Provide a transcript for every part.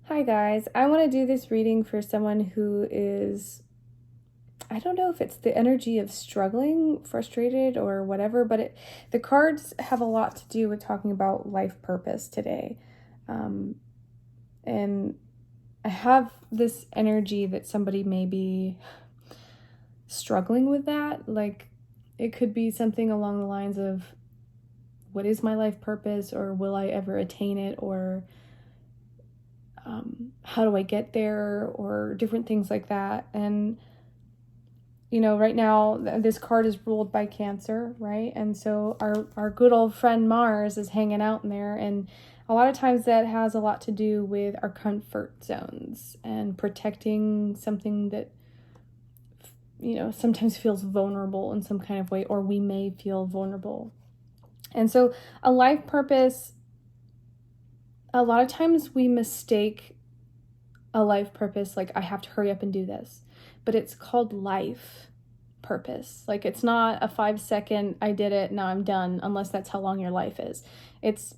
Hi guys, I want to do this reading for someone who is, I don't know if it's the energy of struggling, frustrated, or whatever, but the cards have a lot to do with talking about life purpose today. And I have this energy that somebody may be struggling with that. Like, it could be something along the lines of, what is my life purpose, or will I ever attain it, or how do I get there, or different things like that. And right now this card is ruled by Cancer, right? And so our good old friend Mars is hanging out in there, and a lot of times that has a lot to do with our comfort zones and protecting something that sometimes feels vulnerable in some kind of way, or we may feel vulnerable. And so a life purpose, a lot of times we mistake a life purpose, like I have to hurry up and do this, but it's called life purpose. Like, it's not a 5-second, I did it, now I'm done, unless that's how long your life is. It's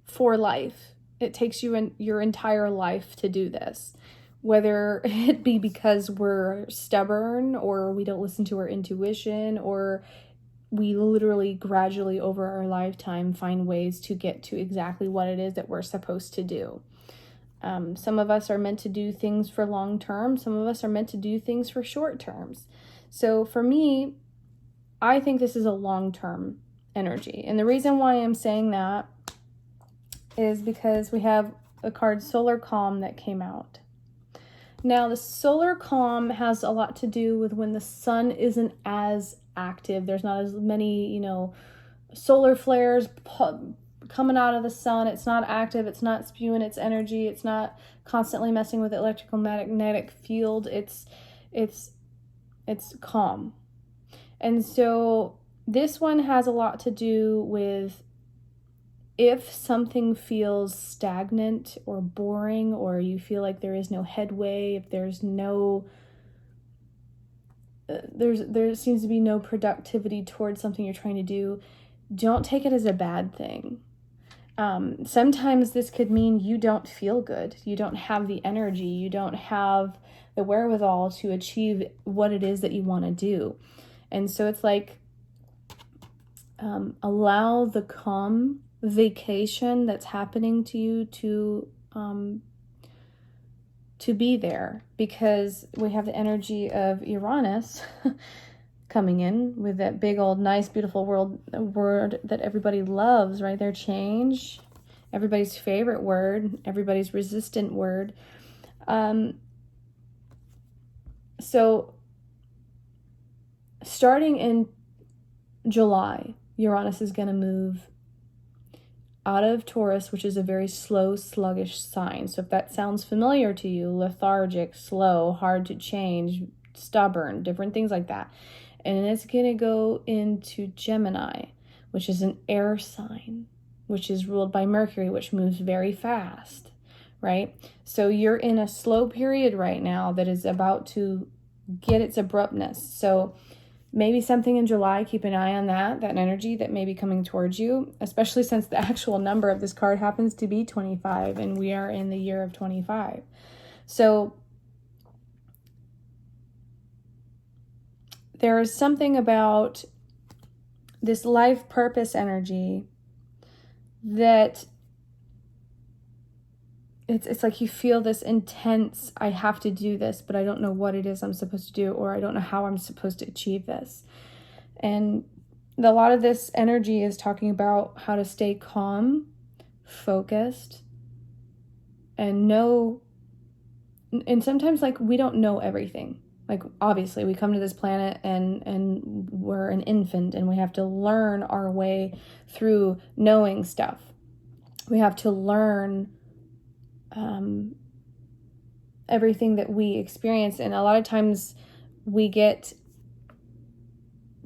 for life. It takes you in your entire life to do this, whether it be because we're stubborn, or we don't listen to our intuition, or we literally gradually over our lifetime find ways to get to exactly what it is that we're supposed to do. Some of us are meant to do things for long term. Some of us are meant to do things for short terms. So for me, I think this is a long-term energy. And the reason why I'm saying that is because we have a card, Solar Calm, that came out. Now, the solar calm has a lot to do with when the sun isn't as active. There's not as many, solar flares coming out of the sun. It's not active. It's not spewing its energy. It's not constantly messing with the electrical magnetic field. It's calm. And so this one has a lot to do with if something feels stagnant or boring, or you feel like there is no headway, if there's no there seems to be no productivity towards something you're trying to do, don't take it as a bad thing. Sometimes this could mean you don't feel good. You don't have the energy. You don't have the wherewithal to achieve what it is that you want to do. And so it's like, allow the calm vacation that's happening to you to be there, because we have the energy of Uranus coming in with that big old nice beautiful word that everybody loves, right there, change, everybody's favorite word, everybody's resistant word. So starting in July, Uranus is going to move out of Taurus, which is a very slow, sluggish sign. So if that sounds familiar to you, lethargic, slow, hard to change, stubborn, different things like that. And it's going to go into Gemini, which is an air sign, which is ruled by Mercury, which moves very fast, right? So you're in a slow period right now that is about to get its abruptness. So maybe something in July, keep an eye on that energy that may be coming towards you, especially since the actual number of this card happens to be 25, and we are in the year of 25. So there is something about this life purpose energy that it's like you feel this intense, I have to do this, but I don't know what it is I'm supposed to do, or I don't know how I'm supposed to achieve this. And a lot of this energy is talking about how to stay calm, focused, and know. And sometimes, like, we don't know everything. Like, obviously, we come to this planet and we're an infant, and we have to learn our way through knowing stuff. We have to learn everything that we experience. And a lot of times we get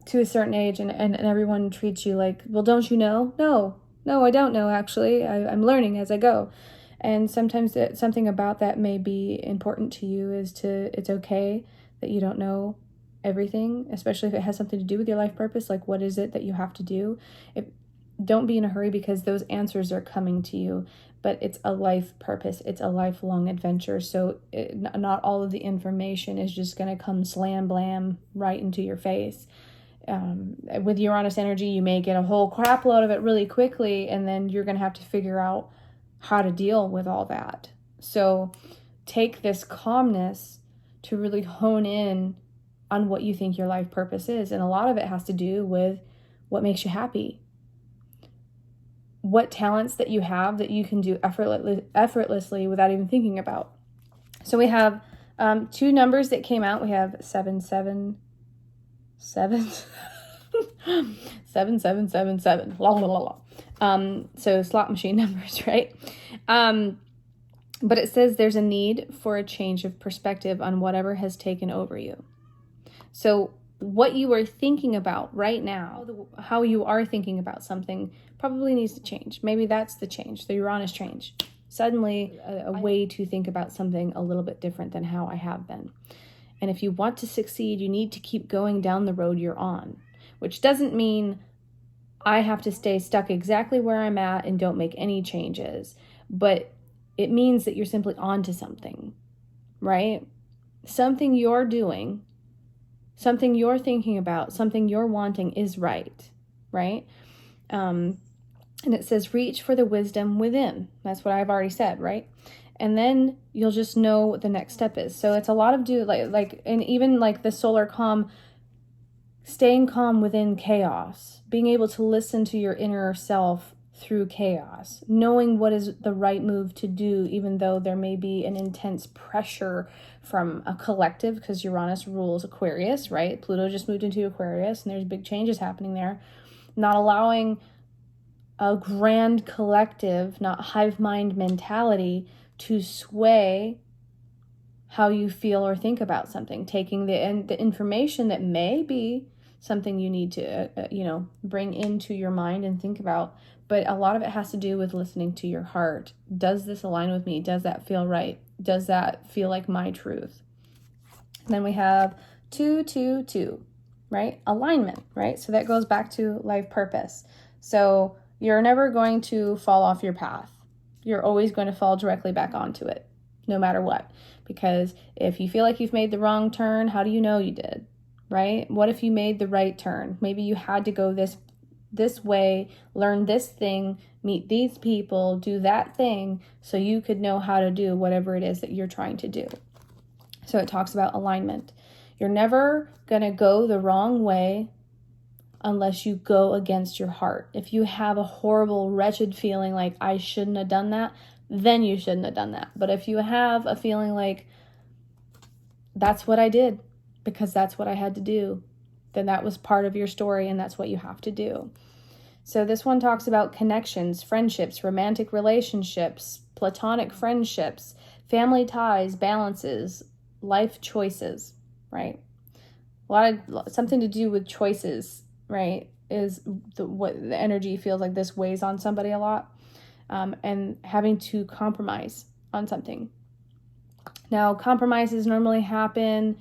to a certain age and everyone treats you like, well, don't you know? No, I don't know, actually. I'm learning as I go. And sometimes something about that may be important to you, it's okay that you don't know everything, especially if it has something to do with your life purpose. Like, what is it that you have to do? Don't be in a hurry, because those answers are coming to you. but it's a life purpose. It's a lifelong adventure. So not all of the information is just going to come slam blam right into your face. With Uranus energy, you may get a whole crap load of it really quickly, and then you're going to have to figure out how to deal with all that. So take this calmness to really hone in on what you think your life purpose is. And a lot of it has to do with what makes you happy. What talents that you have that you can do effortlessly without even thinking about. So we have 2 numbers that came out. We have 777 7777 la la la la. So slot machine numbers, right? But it says there's a need for a change of perspective on whatever has taken over you. So what you are thinking about right now, how you are thinking about something probably needs to change. Maybe that's the change, the Uranus change. Suddenly a way to think about something a little bit different than how I have been. And if you want to succeed, you need to keep going down the road you're on, which doesn't mean I have to stay stuck exactly where I'm at and don't make any changes. But it means that you're simply on to something, right? Something you're doing, something you're thinking about, something you're wanting is right? And it says, reach for the wisdom within. That's what I've already said, right? And then you'll just know what the next step is. So it's a lot of and even like the solar calm, staying calm within chaos, being able to listen to your inner self through chaos, knowing what is the right move to do, even though there may be an intense pressure from a collective, because Uranus rules Aquarius, right? Pluto just moved into Aquarius, and there's big changes happening there. Not allowing a grand collective, not hive mind mentality, to sway how you feel or think about something, taking the information that may be something you need to, bring into your mind and think about. But a lot of it has to do with listening to your heart. Does this align with me? Does that feel right? Does that feel like my truth? And then we have 222, right? Alignment, right? So that goes back to life purpose. So you're never going to fall off your path. You're always going to fall directly back onto it, no matter what. Because if you feel like you've made the wrong turn, how do you know you did, right? What if you made the right turn? Maybe you had to go this way, learn this thing, meet these people, do that thing, so you could know how to do whatever it is that you're trying to do. So it talks about alignment. You're never going to go the wrong way unless you go against your heart. If you have a horrible, wretched feeling like I shouldn't have done that, then you shouldn't have done that. But if you have a feeling like that's what I did because that's what I had to do, then that was part of your story and that's what you have to do. So this one talks about connections, friendships, romantic relationships, platonic friendships, family ties, balances, life choices, right? Something to do with choices, right, is what the energy feels like this weighs on somebody a lot, and having to compromise on something. Now, compromises normally happen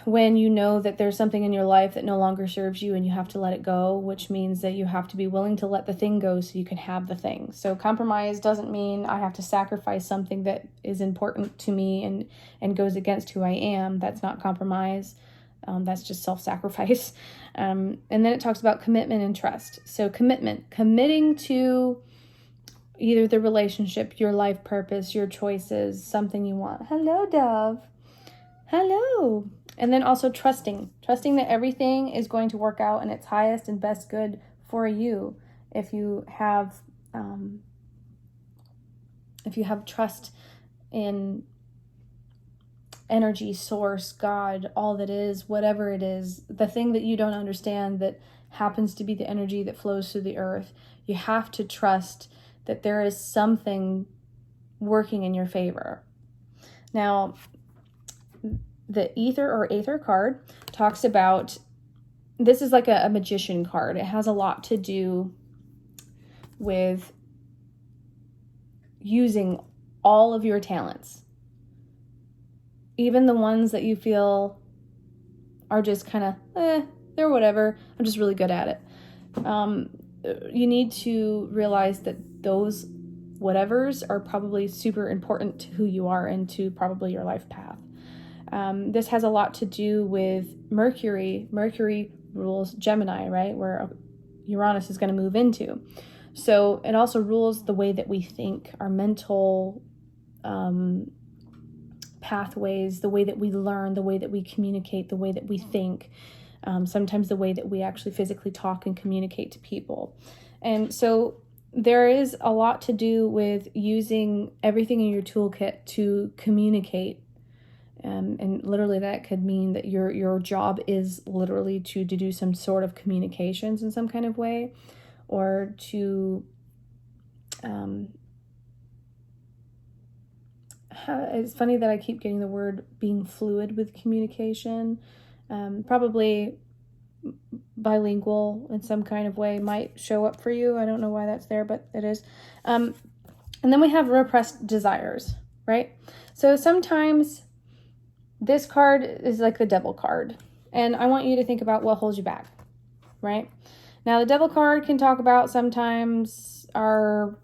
when you know that there's something in your life that no longer serves you and you have to let it go, which means that you have to be willing to let the thing go so you can have the thing. So compromise doesn't mean I have to sacrifice something that is important to me and goes against who I am. That's not compromise. That's just self-sacrifice. And then it talks about commitment and trust. So committing to either the relationship, your life purpose, your choices, something you want. Hello, Dove. Hello. And then also trusting that everything is going to work out in its highest and best good for you. If you have trust in energy, source, God, all that is, whatever it is, the thing that you don't understand that happens to be the energy that flows through the earth, you have to trust that there is something working in your favor. Now, the Ether or Aether card talks about, this is like a magician card. It has a lot to do with using all of your talents, even the ones that you feel are just kind of, they're whatever. I'm just really good at it. You need to realize that those whatevers are probably super important to who you are and to probably your life path. This has a lot to do with Mercury. Mercury rules Gemini, right? Where Uranus is going to move into. So it also rules the way that we think, our mental pathways, the way that we learn, the way that we communicate, the way that we think, sometimes the way that we actually physically talk and communicate to people. And so there is a lot to do with using everything in your toolkit to communicate. And literally that could mean that your job is literally to do some sort of communications in some kind of way, or to it's funny that I keep getting the word being fluid with communication. Probably bilingual in some kind of way might show up for you. I don't know why that's there, but it is. And then we have repressed desires, right? So sometimes this card is like the devil card. And I want you to think about what holds you back, right? Now, the devil card can talk about sometimes our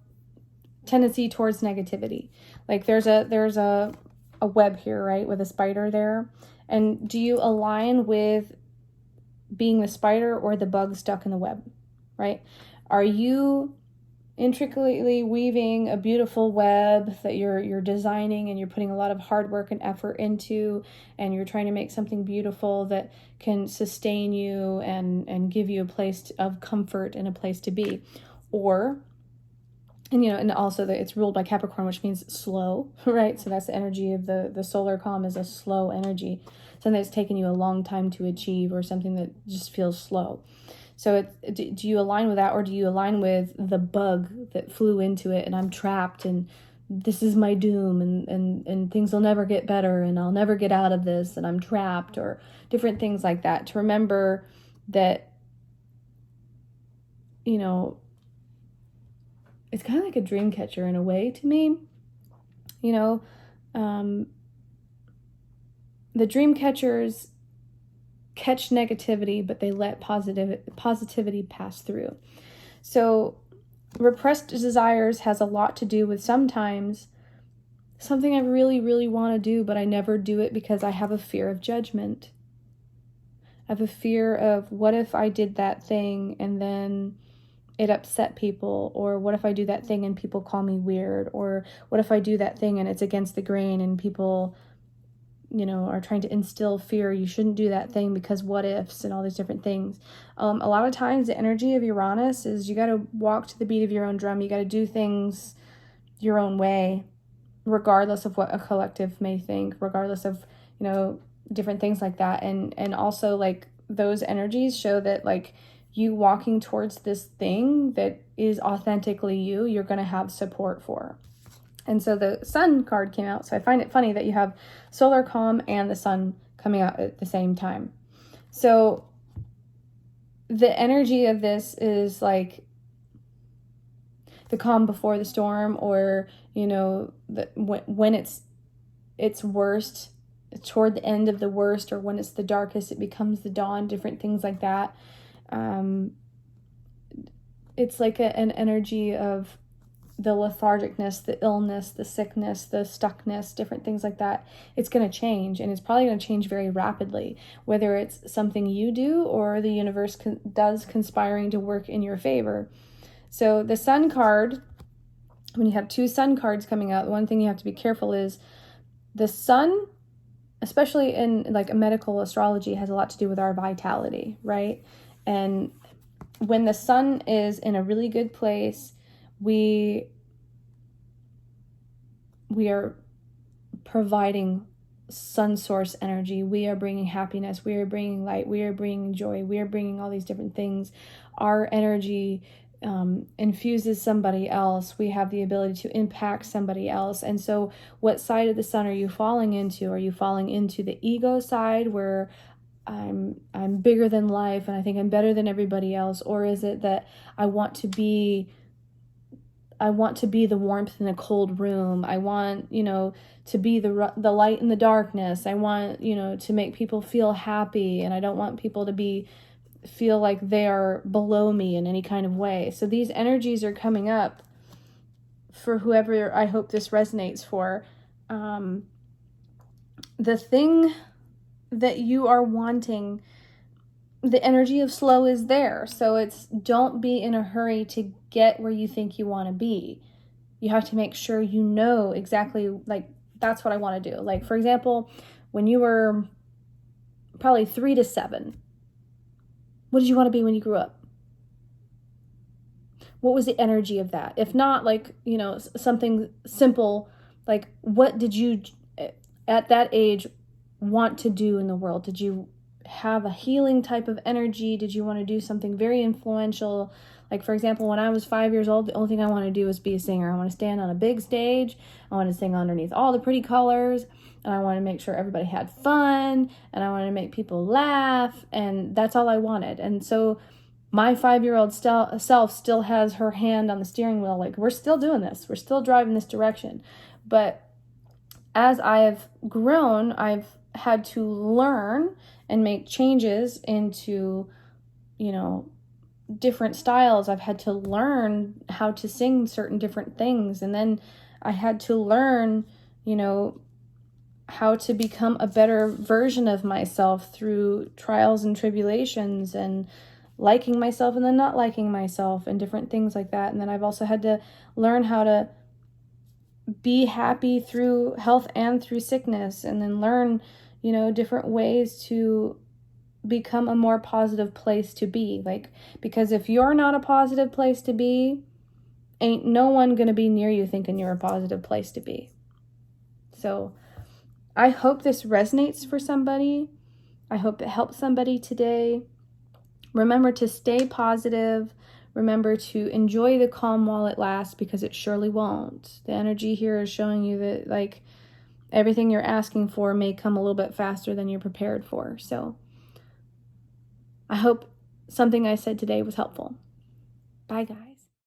tendency towards negativity. Like there's a web here, right, with a spider there. And do you align with being the spider or the bug stuck in the web, right? Are you intricately weaving a beautiful web that you're designing and you're putting a lot of hard work and effort into, and you're trying to make something beautiful that can sustain you and give you a place of comfort and a place to be? Or, and also that it's ruled by Capricorn, which means slow, right? So that's the energy of the solar calm, is a slow energy, something that's taken you a long time to achieve, or something that just feels slow. So do you align with that, or do you align with the bug that flew into it and I'm trapped and this is my doom and things will never get better and I'll never get out of this and I'm trapped, or different things like that? To remember that, it's kind of like a dream catcher in a way to me. The dream catchers catch negativity, but they let positivity pass through. So repressed desires has a lot to do with sometimes something I really, really want to do, but I never do it because I have a fear of judgment. I have a fear of, what if I did that thing and then it upset people? Or what if I do that thing and people call me weird? Or what if I do that thing and it's against the grain and people are trying to instill fear, you shouldn't do that thing because what ifs and all these different things. A lot of times the energy of Uranus is you got to walk to the beat of your own drum. You got to do things your own way, regardless of what a collective may think, regardless of, different things like that. And also, like, those energies show that, like, you walking towards this thing that is authentically you're going to have support for. And so the sun card came out. So I find it funny that you have solar calm and the sun coming out at the same time. So the energy of this is like the calm before the storm, or, when it's worst, toward the end of the worst, or when it's the darkest, it becomes the dawn, different things like that. It's like an energy of the lethargicness, the illness, the sickness, the stuckness, different things like that. It's going to change, and it's probably going to change very rapidly, whether it's something you do or the universe does conspiring to work in your favor. So the sun card, when you have two sun cards coming out, the one thing you have to be careful is the sun, especially in like a medical astrology, has a lot to do with our vitality, right? And when the sun is in a really good place, we are providing sun source energy. We are bringing happiness. We are bringing light. We are bringing joy. We are bringing all these different things. Our energy infuses somebody else. We have the ability to impact somebody else. And so what side of the sun are you falling into? Are you falling into the ego side, where I'm bigger than life and I think I'm better than everybody else? Or is it that I want to be the warmth in a cold room. I want, to be the light in the darkness. I want, to make people feel happy, and I don't want people to feel like they are below me in any kind of way. So these energies are coming up for whoever I hope this resonates for, the thing that you are wanting, the energy of slow is there. So it's, don't be in a hurry to get where you think you want to be. You have to make sure you know exactly, like, that's what I want to do. Like, for example, when you were probably 3 to 7, what did you want to be when you grew up? What was the energy of that? If not, like, something simple, like, what did you, at that age, want to do in the world? Did you have a healing type of energy? Did you want to do something very influential? Like, for example, when I was 5 years old, the only thing I wanted to do was be a singer. I want to stand on a big stage. I want to sing underneath all the pretty colors. And I want to make sure everybody had fun. And I wanted to make people laugh. And that's all I wanted. And so my 5-year-old self still has her hand on the steering wheel. Like, we're still doing this. We're still driving this direction. But as I've grown, I've had to learn and make changes into, different styles. I've had to learn how to sing certain different things. And then I had to learn, how to become a better version of myself through trials and tribulations, and liking myself and then not liking myself, and different things like that. And then I've also had to learn how to be happy through health and through sickness, and then learn, different ways to become a more positive place to be. Like, because if you're not a positive place to be, ain't no one gonna be near you thinking you're a positive place to be. So I hope this resonates for somebody. I hope it helps somebody today. Remember to stay positive. Remember to enjoy the calm while it lasts, because it surely won't. The energy here is showing you that, like, everything you're asking for may come a little bit faster than you're prepared for. So I hope something I said today was helpful. Bye, guys.